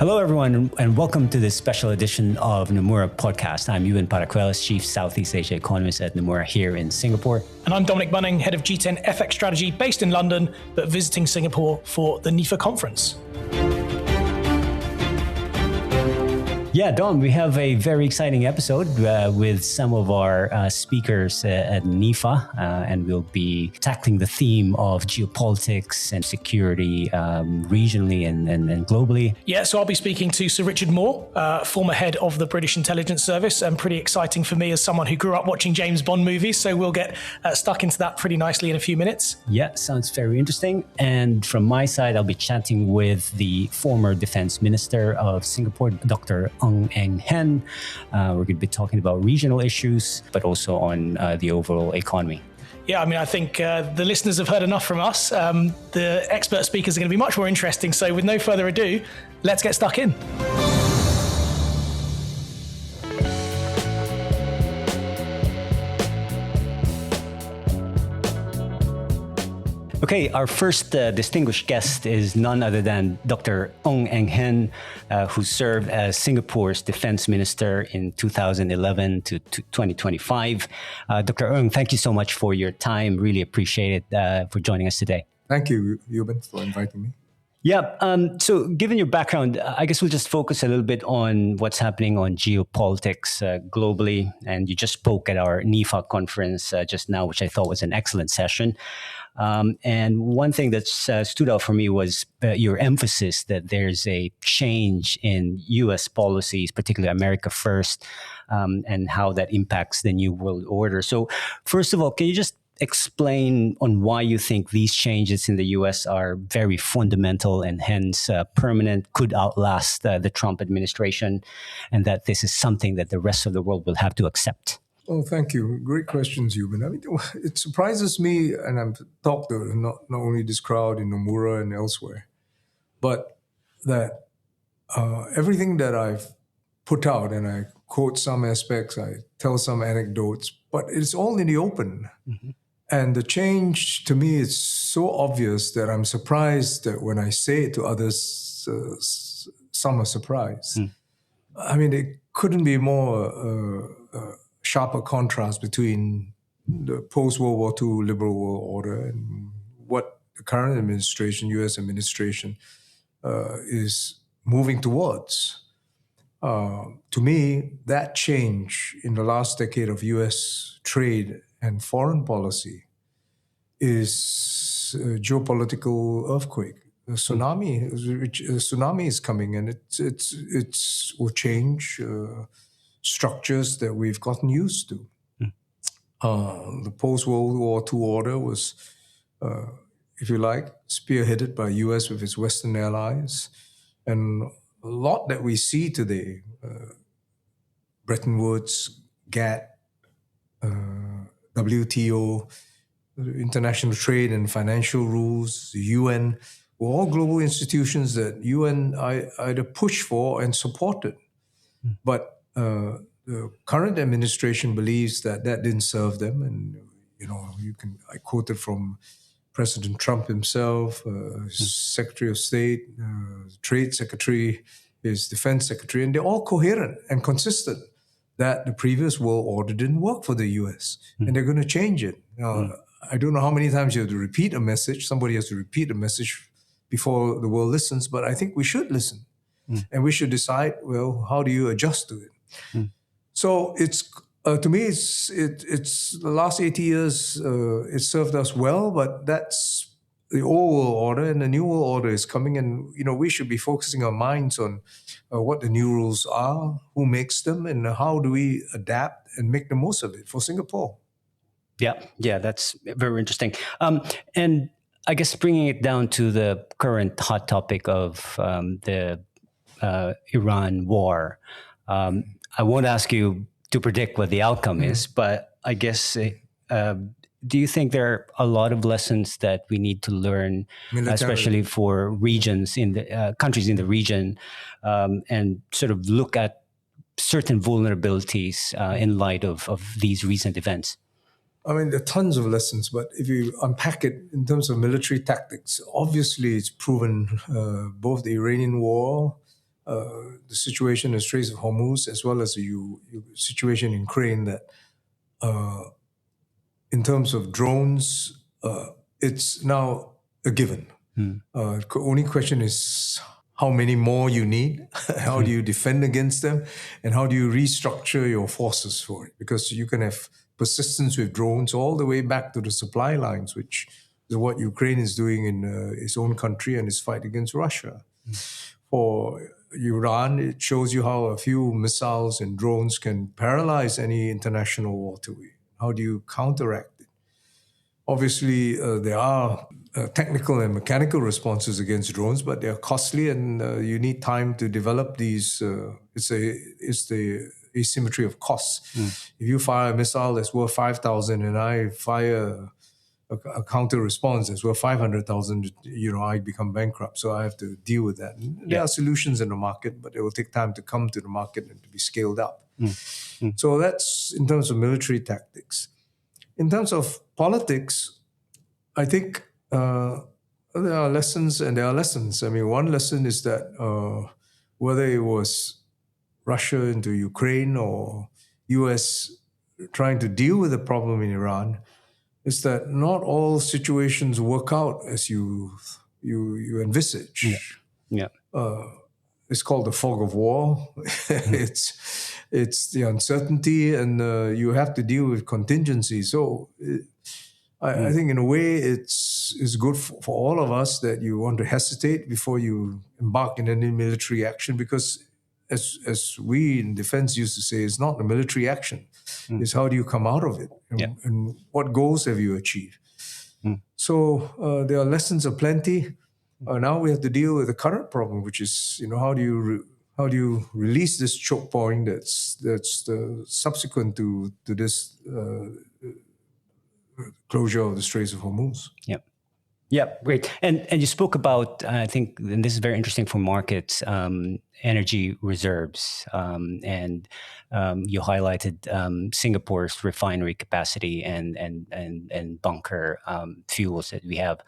Hello, everyone, and welcome to this special edition of Nomura Podcast. I'm Ewan Paracuelas, Chief Southeast Asia Economist at Nomura here in Singapore. And I'm Dominic Bunning, Head of G10 FX Strategy based in London, but visiting Singapore for the NIFA conference. Yeah, Dom, we have a very exciting episode with some of our speakers at NIFA, and we'll be tackling the theme of geopolitics and security regionally and globally. Yeah, so I'll be speaking to Sir Richard Moore, former head of the British Intelligence Service, and pretty exciting for me as someone who grew up watching James Bond movies, so we'll get stuck into that pretty nicely in a few minutes. Yeah, sounds very interesting. And from my side, I'll be chatting with the former Defense Minister of Singapore, Dr. Ng Eng Hen. We're going to be talking about regional issues, but also on the overall economy. Yeah, I mean, I think the listeners have heard enough from us. The expert speakers are going to be much more interesting. So with no further ado, let's get stuck in. Okay, our first distinguished guest is none other than Dr. Ng Eng Hen, who served as Singapore's Defense Minister in 2011 to 2025. Dr. Ng, thank you so much for your time. Really appreciate it for joining us today. Thank you, Ewan, for inviting me. Yeah, so given your background, I guess we'll just focus a little bit on what's happening on geopolitics globally. And you just spoke at our NIFA conference just now, which I thought was an excellent session. And one thing that stood out for me was your emphasis that there's a change in U.S. policies, particularly America First, and how that impacts the New World Order. So first of all, can you just explain on why you think these changes in the U.S. are very fundamental and hence permanent, could outlast the Trump administration, and that this is something that the rest of the world will have to accept? Oh, thank you. Great questions, Ewan. I mean, it surprises me, and I've talked to not only this crowd in Nomura and elsewhere, but that everything that I've put out, and I quote some aspects, I tell some anecdotes, but it's all in the open. Mm-hmm. And the change to me is so obvious that I'm surprised that when I say it to others, some are surprised. Mm. I mean, it couldn't be more sharper contrast between the post-World War II liberal world order and what the current administration, U.S. administration, is moving towards. To me, that change in the last decade of U.S. trade and foreign policy is a geopolitical earthquake. A tsunami is coming, and it will change structures that we've gotten used to. The post-World War II order was, if you like, spearheaded by U.S. with its Western allies. And a lot that we see today, Bretton Woods, GATT, WTO, international trade and financial rules, the UN, were all global institutions that UN either pushed for and supported. But the current administration believes that didn't serve them. And, I quoted from President Trump himself, his Secretary of State, Trade Secretary, his Defense Secretary, and they're all coherent and consistent that the previous world order didn't work for the US and they're going to change it. I don't know how many times you have to repeat a message. Somebody has to repeat a message before the world listens, but I think we should listen. And we should decide, well, how do you adjust to it? So it's to me, it's the last 80 years, it served us well, but that's the old world order, and the new world order is coming. And, we should be focusing our minds on what the new rules are, who makes them, and how do we adapt and make the most of it for Singapore. Yeah, that's very interesting. And I guess bringing it down to the current hot topic of the Iran war, I won't ask you to predict what the outcome is, but I guess, do you think there are a lot of lessons that we need to learn, especially for regions in the countries in the region, and sort of look at certain vulnerabilities in light of these recent events? I mean, there are tons of lessons, but if you unpack it in terms of military tactics, obviously it's proven both the Iranian war the situation in the Straits of Hormuz, as well as the situation in Ukraine, that in terms of drones, it's now a given. Only question is how many more you need, how do you defend against them, and how do you restructure your forces for it? Because you can have persistence with drones all the way back to the supply lines, which is what Ukraine is doing in its own country and its fight against Russia. For Iran, it shows you how a few missiles and drones can paralyze any international waterway. How do you counteract it? Obviously, there are technical and mechanical responses against drones, but they're costly, and you need time to develop these. It's the asymmetry of costs. If you fire a missile that's worth 5,000, and I fire a counter response that's worth 500,000, I become bankrupt. So I have to deal with that. And there are solutions in the market, but it will take time to come to the market and to be scaled up. So that's in terms of military tactics. In terms of politics, I think there are lessons and there are lessons. I mean, one lesson is that whether it was Russia into Ukraine or US trying to deal with the problem in Iran, is that not all situations work out as you envisage. It's called the fog of war. It's the uncertainty, and you have to deal with contingencies. So I think in a way it's good for all of us that you want to hesitate before you embark in any military action, because as we in defense used to say, it's not the military action. It's how do you come out of it, and what goals have you achieved. So there are lessons aplenty. Now we have to deal with the current problem, which is how do you release this choke point that's subsequent to this closure of the Straits of Hormuz. Yeah, great. And you spoke about, I think, and this is very interesting for markets, energy reserves, and you highlighted Singapore's refinery capacity and bunker fuels that we have.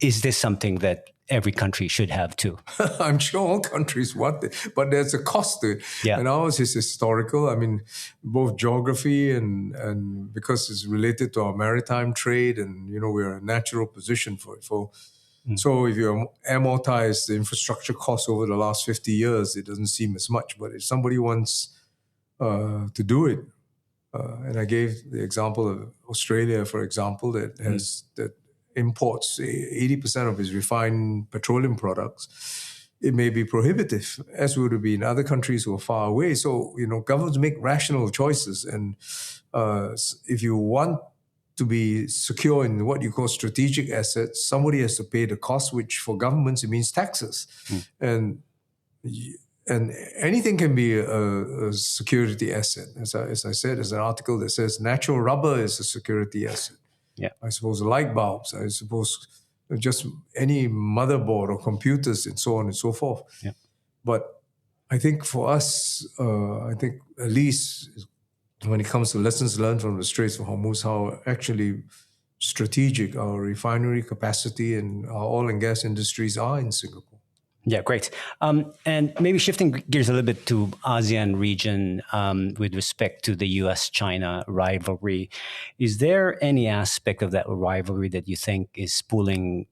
Is this something that every country should have too? I'm sure all countries want it, but there's a cost to it. And ours is historical. I mean, both geography and because it's related to our maritime trade, and we're in a natural position for it. So if you amortize the infrastructure costs over the last 50 years, it doesn't seem as much. But if somebody wants to do it, and I gave the example of Australia, for example, that imports 80% of its refined petroleum products, it may be prohibitive, as would it be in other countries who are far away. So, governments make rational choices. And if you want to be secure in what you call strategic assets, somebody has to pay the cost, which for governments, it means taxes. And anything can be a security asset. As I said, there's an article that says natural rubber is a security asset. I suppose light bulbs, I suppose just any motherboard or computers and so on and so forth. But I think for us, at least when it comes to lessons learned from the Straits of Hormuz, how actually strategic our refinery capacity and our oil and gas industries are in Singapore. Yeah, great. And maybe shifting gears a little bit to ASEAN region with respect to the US-China rivalry. Is there any aspect of that rivalry that you think is pulling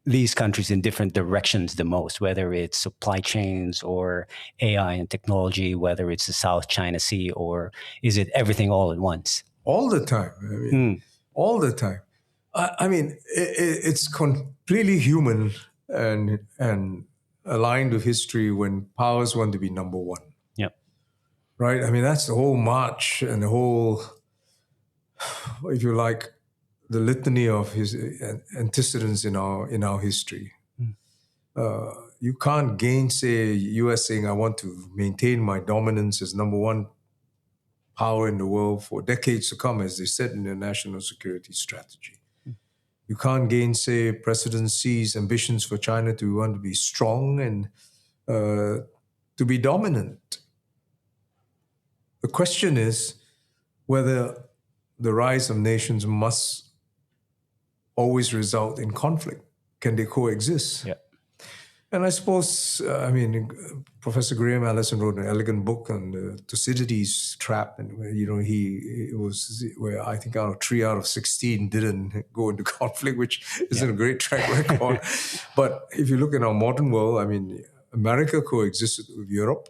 these countries in different directions the most, whether it's supply chains or AI and technology, whether it's the South China Sea, or is it everything all at once? All the time. I mean, all the time. I mean, it's completely human and aligned with history when powers want to be number one. Right? I mean, that's the whole march and the whole, if you like, the litany of his antecedents in our history. You can't gainsay US saying, I want to maintain my dominance as number one power in the world for decades to come, as they said in their national security strategy. You can't gainsay President Xi's ambitions for China to want to be strong and to be dominant. The question is whether the rise of nations must always result in conflict. Can they coexist? And I suppose, Professor Graham Allison wrote an elegant book on Thucydides' trap, and where, it was where I think 3 out of 16 didn't go into conflict, which isn't a great track record. But if you look in our modern world, America coexisted with Europe,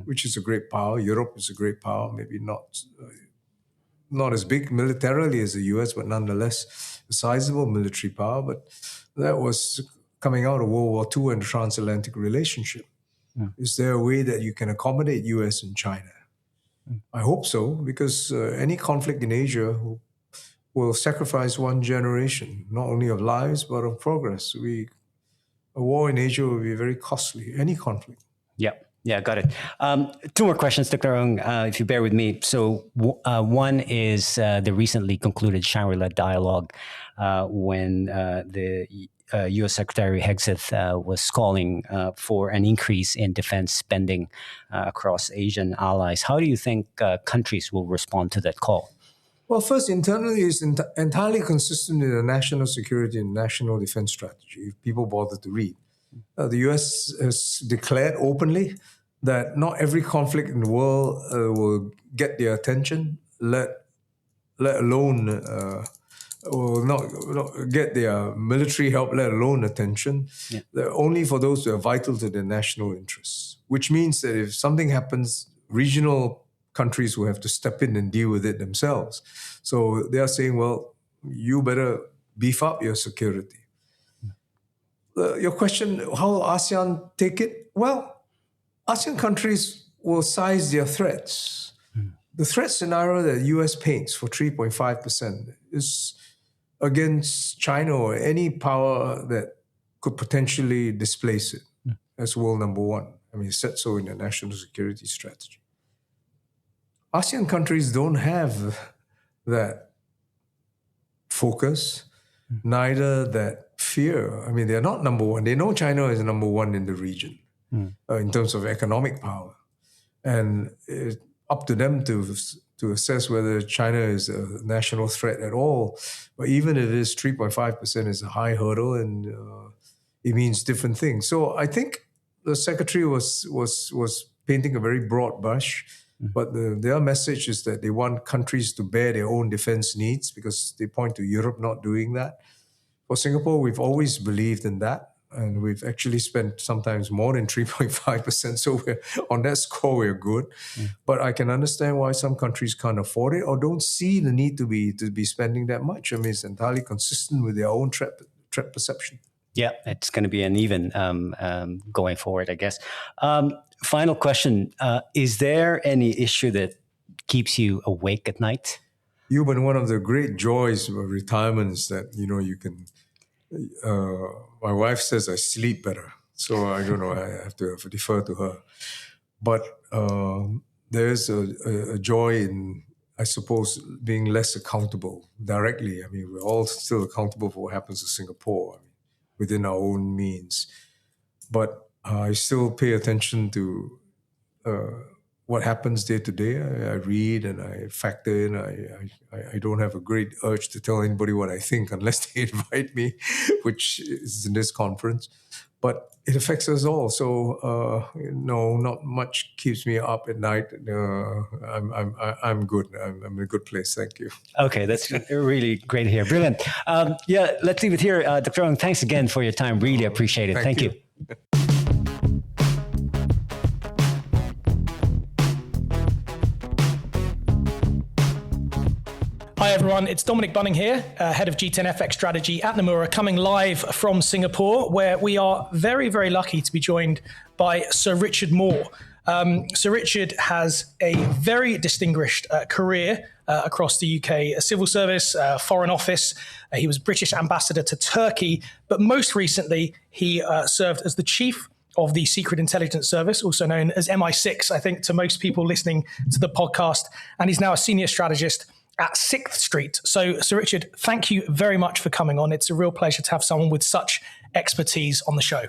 which is a great power. Europe is a great power, maybe not as big militarily as the US, but nonetheless a sizable military power. But that was coming out of World War II and the transatlantic relationship. Is there a way that you can accommodate US and China? I hope so, because any conflict in Asia will sacrifice one generation, not only of lives, but of progress. A war in Asia will be very costly, any conflict. Yeah, got it. 2 more questions, Dr. Ng, if you bear with me. So one is the recently concluded Shangri-La dialogue when the U.S. Secretary Hegseth was calling for an increase in defense spending across Asian allies. How do you think countries will respond to that call? Well, first, internally, it's entirely consistent with the national security and national defense strategy, if people bother to read. The U.S. has declared openly that not every conflict in the world will get their attention, let alone will not get their military help, let alone attention. They're only for those who are vital to their national interests, which means that if something happens, regional countries will have to step in and deal with it themselves. So they are saying, well, you better beef up your security. Your question, how will ASEAN take it? Well, ASEAN countries will size their threats. The threat scenario that the US paints for 3.5% is against China or any power that could potentially displace it as world number one. It said so in the national security strategy. ASEAN countries don't have that focus, neither that fear. They're not number one. They know China is number one in the region in terms of economic power. And it's up to them to assess whether China is a national threat at all. But even if it is 3.5% is a high hurdle, and it means different things. So I think the secretary was painting a very broad brush. But their message is that they want countries to bear their own defense needs, because they point to Europe not doing that. For Singapore, we've always believed in that, and we've actually spent sometimes more than 3.5%. So on that score, we're good. But I can understand why some countries can't afford it or don't see the need to be spending that much. It's entirely consistent with their own threat perception. Yeah, it's going to be uneven going forward, I guess. Final question. Is there any issue that keeps you awake at night? But one of the great joys of retirement is that, you can... my wife says I sleep better. So I don't know, I have to defer to her. But there's a joy in, I suppose, being less accountable directly. We're all still accountable for what happens to Singapore within our own means. But I still pay attention to what happens day to day. I read and I factor in. I don't have a great urge to tell anybody what I think unless they invite me, which is in this conference. But it affects us all. So no, not much keeps me up at night. I'm good. I'm in a good place. Thank you. Okay, that's really great to hear. Brilliant. Let's leave it here. Dr. Ng, thanks again for your time. Really appreciate it. Thank you. Hi everyone, it's Dominic Bunning here, head of G10FX strategy at Nomura, coming live from Singapore, where we are very, very lucky to be joined by Sir Richard Moore. Sir Richard has a very distinguished career across the UK, civil service, foreign office. He was British ambassador to Turkey, but most recently he served as the chief of the Secret Intelligence Service, also known as MI6, I think, to most people listening to the podcast. And he's now a senior strategist at 6th Street. So, Sir Richard, thank you very much for coming on. It's a real pleasure to have someone with such expertise on the show.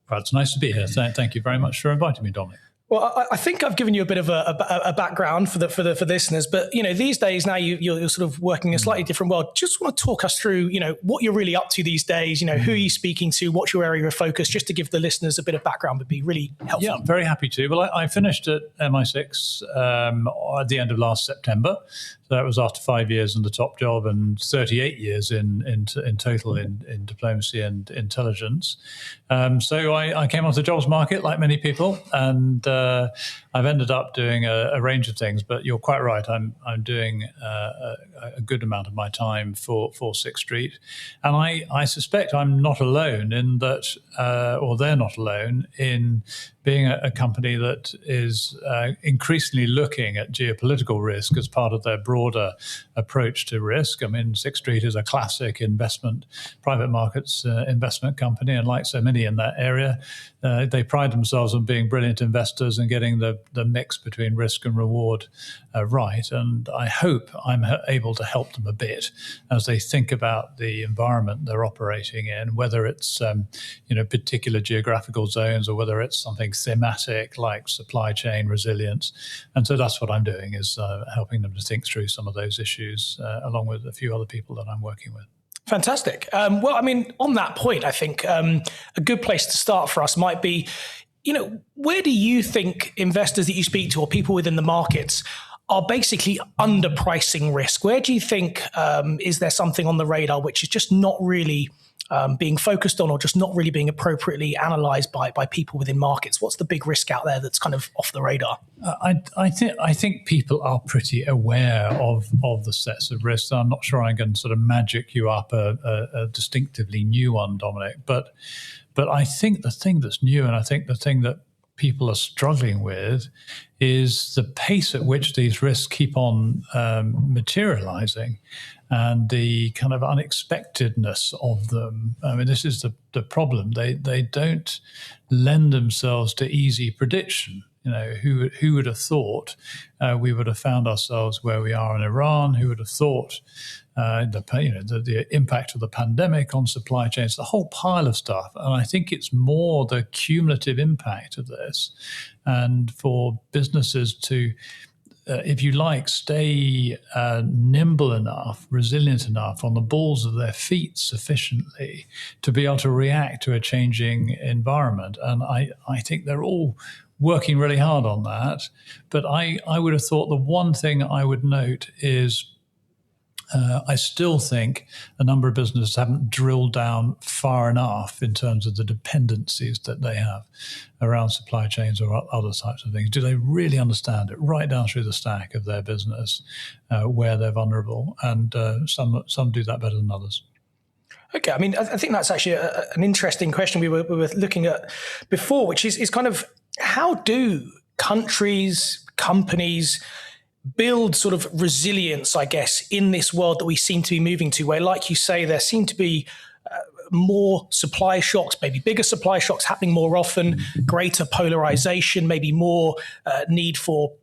Well, it's nice to be here. Thank you very much for inviting me, Dominic. Well, I think I've given you a bit of a background for the listeners, but these days now you're sort of working in a slightly different world. Just want to talk us through what you're really up to these days. Who are you speaking to? What's your area of focus? Just to give the listeners a bit of background would be really helpful. Yeah, very happy to. Well, I finished at MI6 at the end of last September. So that was after 5 years in the top job and 38 years in total in diplomacy and intelligence. So I came onto the jobs market like many people, and I've ended up doing a range of things. But you're quite right. I'm doing a good amount of my time for Sixth Street, and I suspect I'm not alone in that, or they're not alone in being a company that is increasingly looking at geopolitical risk as part of their broader approach to risk. I mean, Sixth Street is a classic private markets investment company, and like so many in that area, they pride themselves on being brilliant investors and getting the mix between risk and reward right. And I hope I'm able to help them a bit as they think about the environment they're operating in, whether it's particular geographical zones or whether it's something thematic like supply chain resilience. And so that's what I'm doing, is helping them to think through some of those issues along with a few other people that I'm working with. Fantastic. Well, I mean, on that point, I think a good place to start for us might be, where do you think investors that you speak to or people within the markets are basically underpricing risk? Where do you think, is there something on the radar which is just not really being focused on, or just not really being appropriately analysed by people within markets? What's the big risk out there that's kind of off the radar? I think people are pretty aware of the sets of risks. I'm not sure I can sort of magic you up a distinctively new one, Dominic. But I think the thing that's new, and I think the thing that people are struggling with, is the pace at which these risks keep on materializing, and the kind of unexpectedness of them. I mean, this is the problem. They don't lend themselves to easy prediction. Who would have thought we would have found ourselves where we are in Iran? Who would have thought the impact of the pandemic on supply chains? The whole pile of stuff. And I think it's more the cumulative impact of this, and for businesses to, if you like, stay nimble enough, resilient enough, on the balls of their feet sufficiently to be able to react to a changing environment. And I think they're all working really hard on that. But I would have thought the one thing I would note is I still think a number of businesses haven't drilled down far enough in terms of the dependencies that they have around supply chains or other types of things. Do they really understand it right down through the stack of their business, where they're vulnerable? And some do that better than others. Okay, I mean, I think that's actually an interesting question we were looking at before, which is kind of, how do countries, companies build sort of resilience, I guess, in this world that we seem to be moving to, where, like you say, there seem to be more supply shocks, maybe bigger supply shocks happening more often, greater polarization, maybe more need for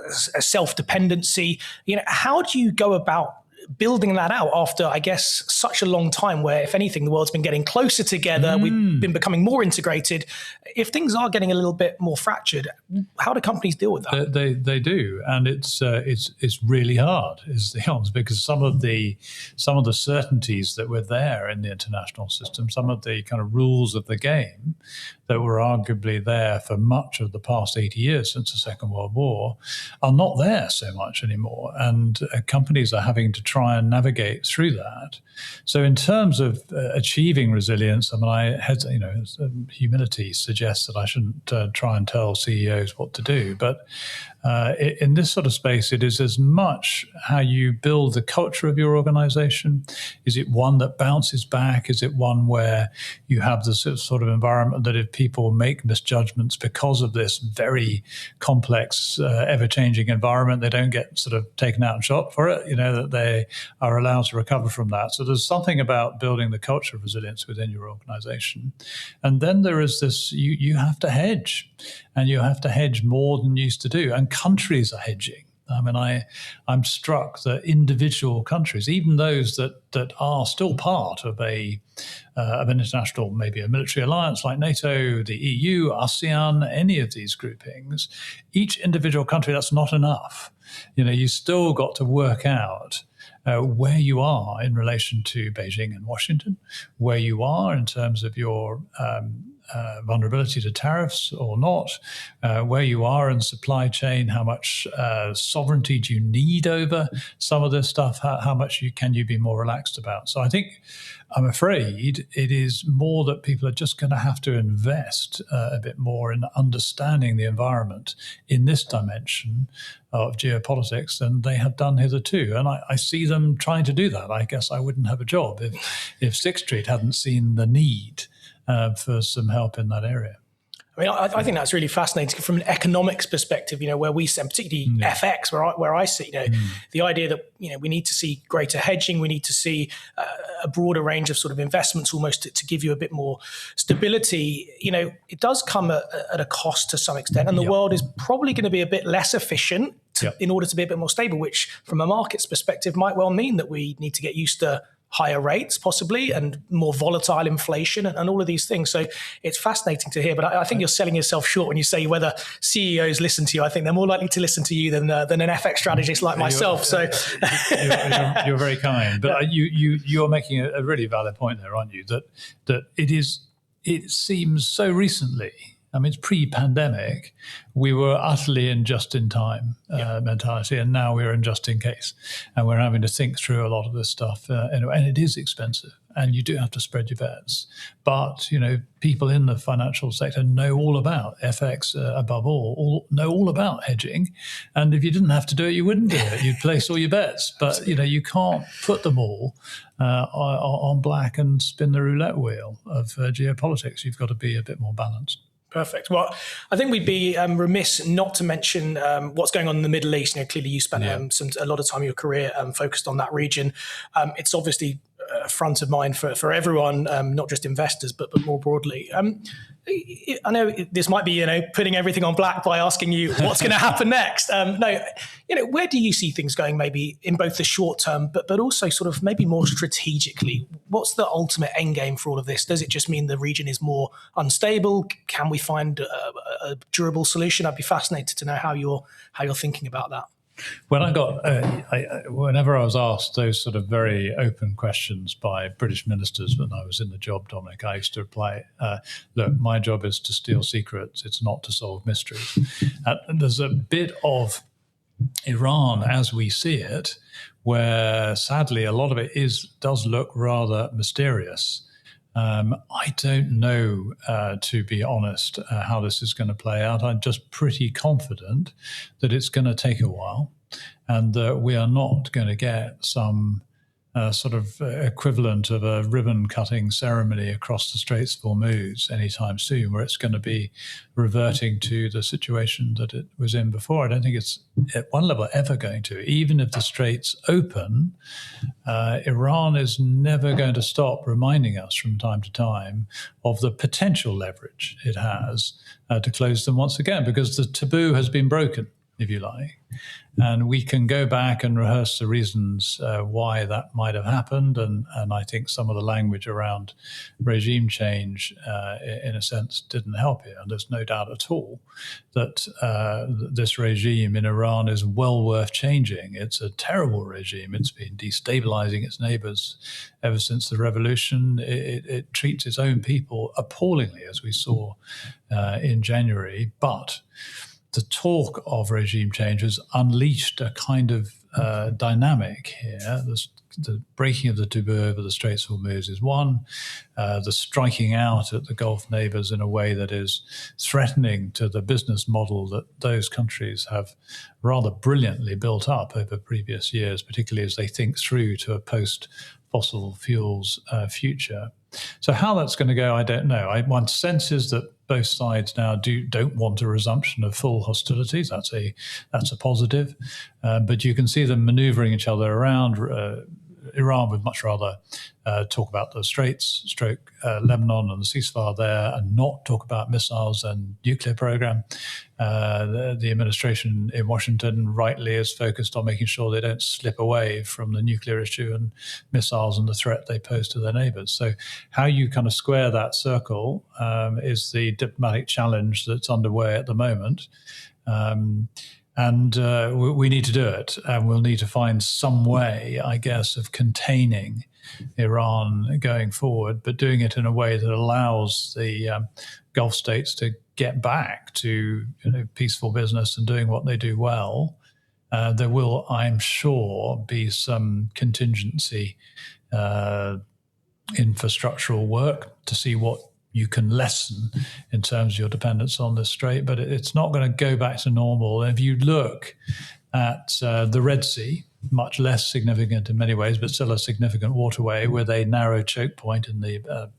self-dependency. How do you go about building that out after, I guess, such a long time where, if anything, the world's been getting closer together, we've been becoming more integrated? If things are getting a little bit more fractured, how do companies deal with that? They do, and it's really hard, is the answer, because some of the certainties that were there in the international system, some of the kind of rules of the game that were arguably there for much of the past 80 years since the Second World War, are not there so much anymore, and companies are having to try and navigate through that. So in terms of achieving resilience, I mean, humility suggests that I shouldn't try and tell CEOs what to do, but in this sort of space, it is as much how you build the culture of your organization. Is it one that bounces back? Is it one where you have the sort of environment that if people make misjudgments because of this very complex, ever-changing environment, they don't get sort of taken out and shot for it, that they are allowed to recover from that. So there's something about building the culture of resilience within your organization. And then there is this, you have to hedge, and you have to hedge more than you used to do. And countries are hedging. I mean, I'm struck that individual countries, even those that are still part of an international, maybe a military alliance like NATO, the EU, ASEAN, any of these groupings, each individual country, that's not enough. You still got to work out where you are in relation to Beijing and Washington, where you are in terms of your vulnerability to tariffs or not, where you are in supply chain, how much sovereignty do you need over some of this stuff, how much can you be more relaxed about. So I'm afraid it is more that people are just going to have to invest a bit more in understanding the environment in this dimension of geopolitics than they have done hitherto. And I see them trying to do that. I guess I wouldn't have a job if Sixth Street hadn't seen the need for some help in that area. I mean, I think that's really fascinating from an economics perspective, where we see, particularly FX, where I see, the idea that, we need to see greater hedging, we need to see a broader range of sort of investments almost to give you a bit more stability. It does come at a cost to some extent, and the world is probably going to be a bit less efficient in order to be a bit more stable, which from a market's perspective might well mean that we need to get used to higher rates possibly and more volatile inflation and all of these things. So it's fascinating to hear, but I think you're selling yourself short when you say whether CEOs listen to you. I think they're more likely to listen to you than an FX strategist like myself. You're very kind, but you're making a really valid point there, aren't you? That it seems so recently. I mean, it's pre-pandemic. We were utterly in just-in-time mentality, and now we're in just-in-case. And we're having to think through a lot of this stuff. And it is expensive, and you do have to spread your bets. But, people in the financial sector know all about FX, above all, know all about hedging. And if you didn't have to do it, you wouldn't do it. You'd place all your bets. But, you can't put them all on black and spin the roulette wheel of geopolitics. You've got to be a bit more balanced. Perfect. Well, I think we'd be remiss not to mention what's going on in the Middle East. Clearly you spent a lot of time in your career focused on that region. It's obviously front of mind for everyone, not just investors, but more broadly. I know this might be, putting everything on black by asking you what's going to happen next. Where do you see things going maybe in both the short term, but also sort of maybe more strategically? What's the ultimate end game for all of this? Does it just mean the region is more unstable? Can we find a durable solution? I'd be fascinated to know how you're thinking about that. When whenever I was asked those sort of very open questions by British ministers when I was in the job, Dominic, I used to reply, look, my job is to steal secrets. It's not to solve mysteries. And there's a bit of Iran as we see it, where sadly a lot of it does look rather mysterious. I don't know, to be honest, how this is going to play out. I'm just pretty confident that it's going to take a while and that we are not going to get some sort of equivalent of a ribbon-cutting ceremony across the Straits of Hormuz anytime soon, where it's going to be reverting to the situation that it was in before. I don't think it's at one level ever going to. Even if the Straits open, Iran is never going to stop reminding us from time to time of the potential leverage it has to close them once again, because the taboo has been broken, if you like. And we can go back and rehearse the reasons why that might have happened. And I think some of the language around regime change, in a sense, didn't help here. And there's no doubt at all that this regime in Iran is well worth changing. It's a terrible regime. It's been destabilizing its neighbors ever since the revolution. It treats its own people appallingly, as we saw in January. But the talk of regime change has unleashed a kind of dynamic here. The breaking of the taboo over the Straits of Hormuz is one. The striking out at the Gulf neighbors in a way that is threatening to the business model that those countries have rather brilliantly built up over previous years, particularly as they think through to a post-fossil fuels future. So how that's going to go, I don't know. One sense is that both sides now don't want a resumption of full hostilities. That's a positive, but you can see them manoeuvring each other around, Iran would much rather talk about the Straits, Lebanon and the ceasefire there, and not talk about missiles and nuclear program. The administration in Washington rightly is focused on making sure they don't slip away from the nuclear issue and missiles and the threat they pose to their neighbors. So how you kind of square that circle is the diplomatic challenge that's underway at the moment. We need to do it, and we'll need to find some way, I guess, of containing Iran going forward, but doing it in a way that allows the Gulf states to get back to peaceful business and doing what they do well. There will, I'm sure, be some contingency infrastructural work to see what you can lessen in terms of your dependence on this strait, but it's not going to go back to normal. And if you look at the Red Sea, much less significant in many ways, but still a significant waterway with a narrow choke point in the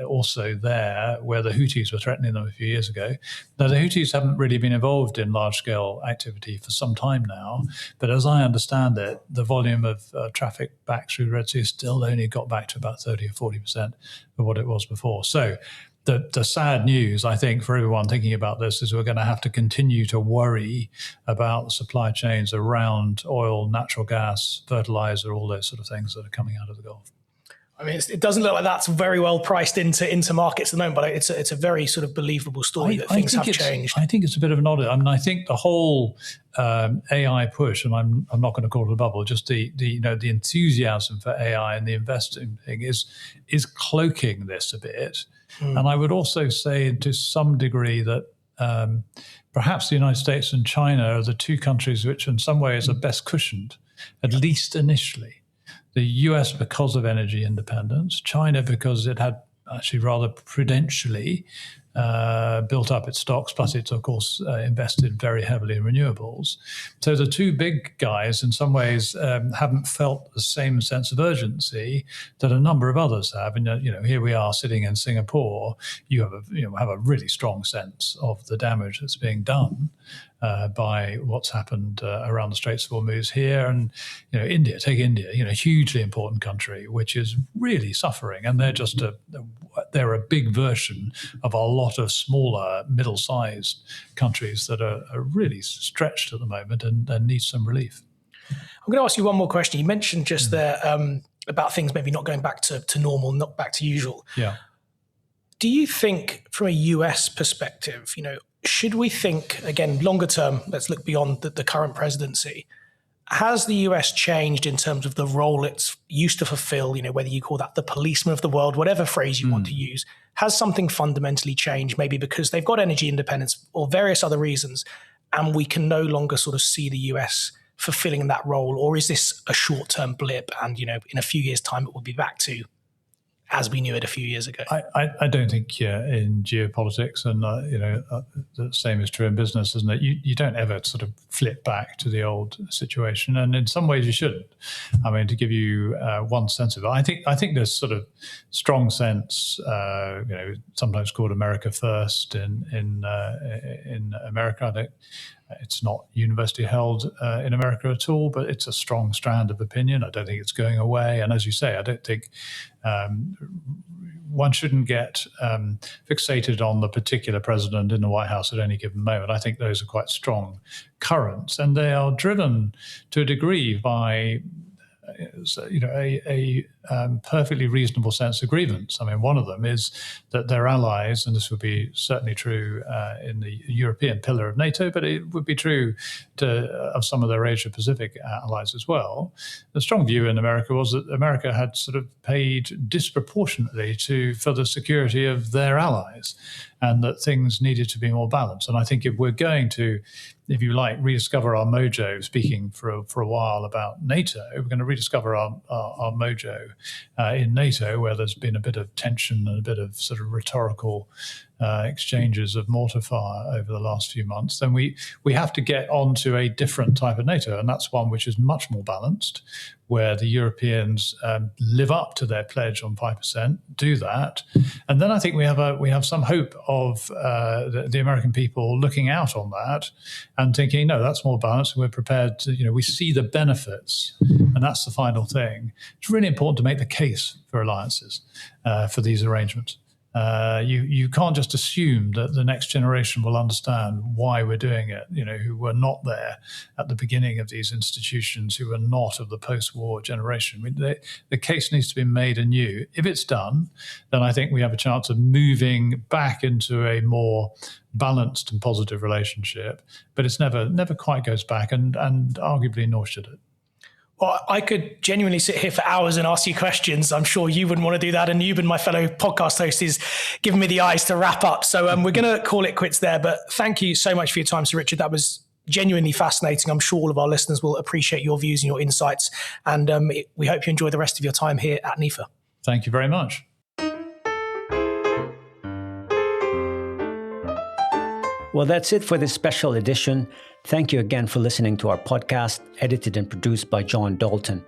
also there where the Houthis were threatening them a few years ago. Now, the Houthis haven't really been involved in large-scale activity for some time now, but as I understand it, the volume of traffic back through the Red Sea still only got back to about 30 or 40% of what it was before. So the sad news, I think, for everyone thinking about this is we're going to have to continue to worry about the supply chains around oil, natural gas, fertilizer, all those sort of things that are coming out of the Gulf. I mean, it doesn't look like that's very well priced into markets at the moment, but it's a very sort of believable story that things have changed. I think it's a bit of an odd. I mean, I think the whole AI push, and I'm not going to call it a bubble, just the enthusiasm for AI and the investing thing is cloaking this a bit. And I would also say to some degree that perhaps the United States and China are the two countries which in some ways are best cushioned, at least initially. The US because of energy independence, China because it had actually rather prudentially built up its stocks, plus it's, of course, invested very heavily in renewables. So the two big guys, in some ways, haven't felt the same sense of urgency that a number of others have. And here we are sitting in Singapore. You have a really strong sense of the damage that's being done by what's happened around the Straits of Hormuz here. And India, take India, hugely important country, which is really suffering, and they're a big version of a lot of smaller, middle-sized countries that are really stretched at the moment and need some relief. I'm going to ask you one more question. You mentioned just there about things maybe not going back to normal, not back to usual. Yeah. Do you think, from a US perspective, should we think, again, longer term, let's look beyond the current presidency, has the US changed in terms of the role it's used to fulfill, whether you call that the policeman of the world, whatever phrase you want to use, has something fundamentally changed, maybe because they've got energy independence or various other reasons, and we can no longer sort of see the US fulfilling that role? Or is this a short-term blip and, in a few years' time, it will be back to as we knew it a few years ago? I don't think in geopolitics, and the same is true in business, isn't it? You don't ever sort of flip back to the old situation, and in some ways you shouldn't. I mean, to give you one sense of it, I think there's sort of strong sense, sometimes called America First in America. It's not universally held in America at all, but it's a strong strand of opinion. I don't think it's going away. And as you say, I don't think one shouldn't get fixated on the particular president in the White House at any given moment. I think those are quite strong currents, and they are driven to a degree by a perfectly reasonable sense of grievance. I mean, one of them is that their allies, and this would be certainly true in the European pillar of NATO, but it would be true of some of their Asia-Pacific allies as well. The strong view in America was that America had sort of paid disproportionately for the security of their allies, and that things needed to be more balanced. And I think if we're going to, if you like, rediscover our mojo, speaking for a while about NATO, we're going to rediscover our mojo in NATO, where there's been a bit of tension and a bit of sort of rhetorical exchanges of mortar fire over the last few months, then we have to get onto a different type of NATO, and that's one which is much more balanced, where the Europeans live up to their pledge on 5%, do that, and then I think we have some hope of the American people looking out on that and thinking, no, that's more balanced, and we're prepared to, we see the benefits, and that's the final thing. It's really important to make the case for alliances for these arrangements. You can't just assume that the next generation will understand why we're doing it, who were not there at the beginning of these institutions, who were not of the post-war generation. The case needs to be made anew. If it's done, then I think we have a chance of moving back into a more balanced and positive relationship, but it's never quite goes back, and arguably nor should it. Well, I could genuinely sit here for hours and ask you questions. I'm sure you wouldn't want to do that. And Ewan, my fellow podcast host, is giving me the eyes to wrap up. So we're going to call it quits there. But thank you so much for your time, Sir Richard. That was genuinely fascinating. I'm sure all of our listeners will appreciate your views and your insights. And we hope you enjoy the rest of your time here at NIFA. Thank you very much. Well, that's it for this special edition. Thank you again for listening to our podcast, edited and produced by John Dalton.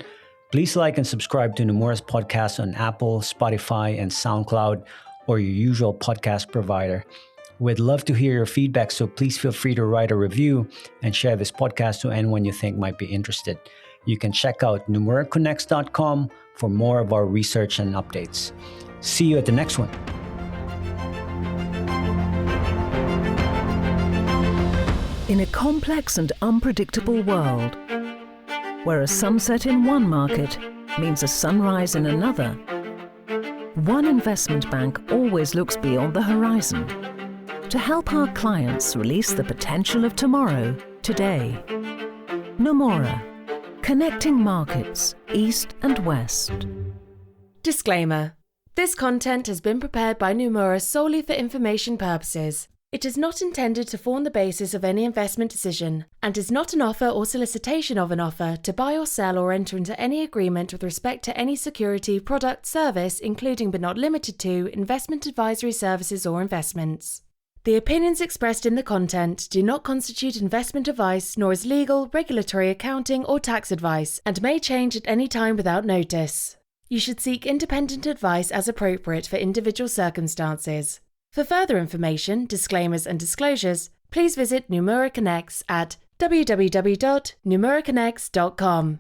Please like and subscribe to Nomura's podcast on Apple, Spotify, and SoundCloud, or your usual podcast provider. We'd love to hear your feedback, so please feel free to write a review and share this podcast to anyone you think might be interested. You can check out NomuraConnects.com for more of our research and updates. See you at the next one. In a complex and unpredictable world, where a sunset in one market means a sunrise in another, one investment bank always looks beyond the horizon to help our clients release the potential of tomorrow, today. Nomura, connecting markets, east and west. Disclaimer. This content has been prepared by Nomura solely for information purposes. It is not intended to form the basis of any investment decision and is not an offer or solicitation of an offer to buy or sell or enter into any agreement with respect to any security, product, service, including but not limited to investment advisory services or investments. The opinions expressed in the content do not constitute investment advice nor is legal, regulatory, accounting or tax advice and may change at any time without notice. You should seek independent advice as appropriate for individual circumstances. For further information, disclaimers and disclosures, please visit Nomura Connects at www.nomuraconnects.com.